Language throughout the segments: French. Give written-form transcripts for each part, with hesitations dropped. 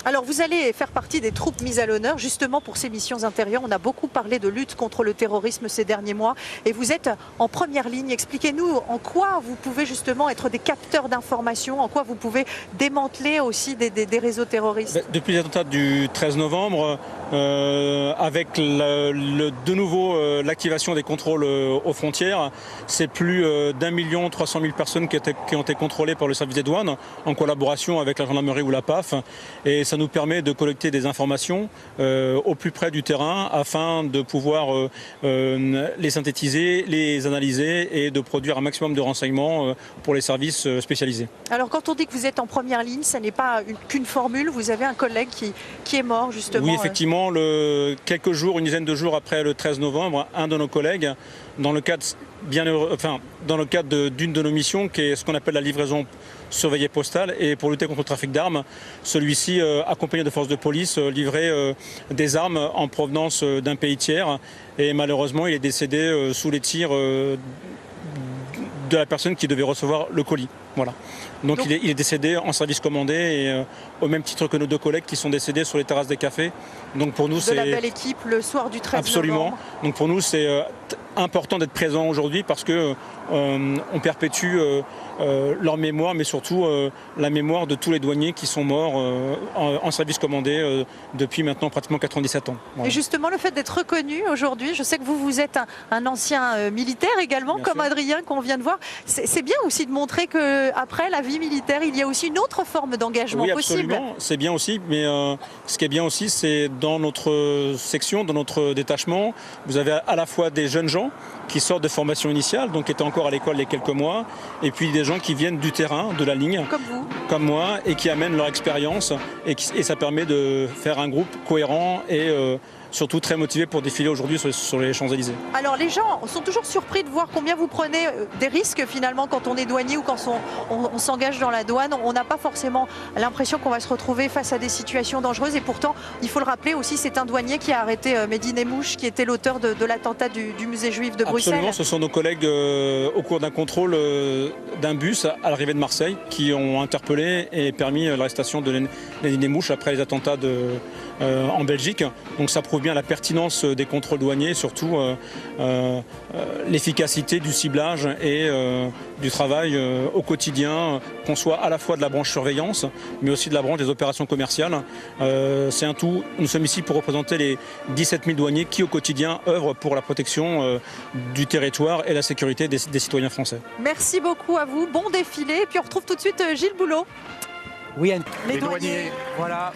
Alors vous allez faire partie des troupes mises à l'honneur justement pour ces missions intérieures. On a beaucoup parlé de lutte contre le terrorisme ces derniers mois et vous êtes en première ligne. Expliquez-nous en quoi vous pouvez justement être des capteurs d'informations, en quoi vous pouvez démanteler aussi des réseaux terroristes. Depuis l'attentat du 13 novembre, avec de nouveau l'activation des contrôles aux frontières, c'est plus d'1,3 million personnes qui ont été contrôlées par le service des douanes en collaboration avec la gendarmerie ou la PAF. Et ça nous permet de collecter des informations au plus près du terrain afin de pouvoir les synthétiser, les analyser et de produire un maximum de renseignements pour les services spécialisés. Alors quand on dit que vous êtes en première ligne, ça n'est pas qu'une formule, vous avez un collègue qui est mort justement. Oui, effectivement, quelques jours, une dizaine de jours après le 13 novembre, un de nos collègues, dans le cadre d'une de nos missions, qui est ce qu'on appelle la livraison surveillée postale, et pour lutter contre le trafic d'armes, celui-ci, accompagné de forces de police, livrait des armes en provenance d'un pays tiers, et malheureusement il est décédé sous les tirs de la personne qui devait recevoir le colis. Voilà. Donc il est décédé en service commandé, et au même titre que nos deux collègues qui sont décédés sur les terrasses des cafés. Donc pour nous, c'est la belle équipe le soir du 13 absolument. Novembre. Donc pour nous, c'est important d'être présent aujourd'hui parce que on perpétue leur mémoire, mais surtout la mémoire de tous les douaniers qui sont morts en service commandé depuis maintenant pratiquement 97 ans. Voilà. Et justement, le fait d'être reconnu aujourd'hui, je sais que vous êtes un ancien militaire également, bien comme sûr. Adrien qu'on vient de voir. C'est bien aussi de montrer qu'après la vie militaire, il y a aussi une autre forme d'engagement possible. Absolument, c'est bien aussi, mais ce qui est bien aussi, c'est dans notre section, dans notre détachement, vous avez à la fois des jeunes gens qui sortent de formation initiale, donc qui étaient encore à l'école il y a quelques mois, et puis des gens qui viennent du terrain, de la ligne, comme vous, comme moi, et qui amènent leur expérience, et ça permet de faire un groupe cohérent et surtout très motivé pour défiler aujourd'hui sur les Champs-Élysées. Alors les gens sont toujours surpris de voir combien vous prenez des risques finalement quand on est douanier ou quand on s'engage dans la douane. On n'a pas forcément l'impression qu'on va se retrouver face à des situations dangereuses, et pourtant, il faut le rappeler aussi, c'est un douanier qui a arrêté Mehdi Nemmouche, qui était l'auteur de l'attentat du musée juif de Bruxelles. Absolument, ce sont nos collègues au cours d'un contrôle d'un bus à l'arrivée de Marseille qui ont interpellé et permis l'arrestation de Mehdi Nemmouche après les attentats en Belgique. Donc ça prouve bien la pertinence des contrôles douaniers, surtout l'efficacité du ciblage et du travail au quotidien, qu'on soit à la fois de la branche surveillance, mais aussi de la branche des opérations commerciales. C'est un tout. Nous sommes ici pour représenter les 17 000 douaniers qui, au quotidien, œuvrent pour la protection du territoire et la sécurité des citoyens français. Merci beaucoup à vous. Bon défilé. Et puis on retrouve tout de suite Gilles Boulot. Oui, les douaniers. Voilà.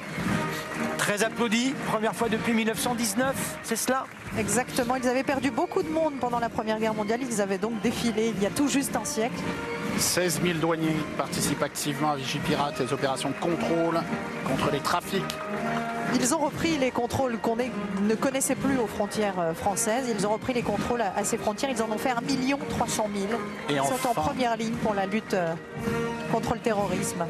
Très applaudi, première fois depuis 1919, c'est cela? Exactement, ils avaient perdu beaucoup de monde pendant la Première Guerre mondiale, ils avaient donc défilé il y a tout juste un siècle. 16 000 douaniers participent activement à Vigipirate, les opérations de contrôle contre les trafics. Ils ont repris les contrôles qu'on ne connaissait plus aux frontières françaises. Ils ont repris les contrôles à ces frontières. Ils en ont fait 1 300 000. Ils sont en première ligne pour la lutte contre le terrorisme.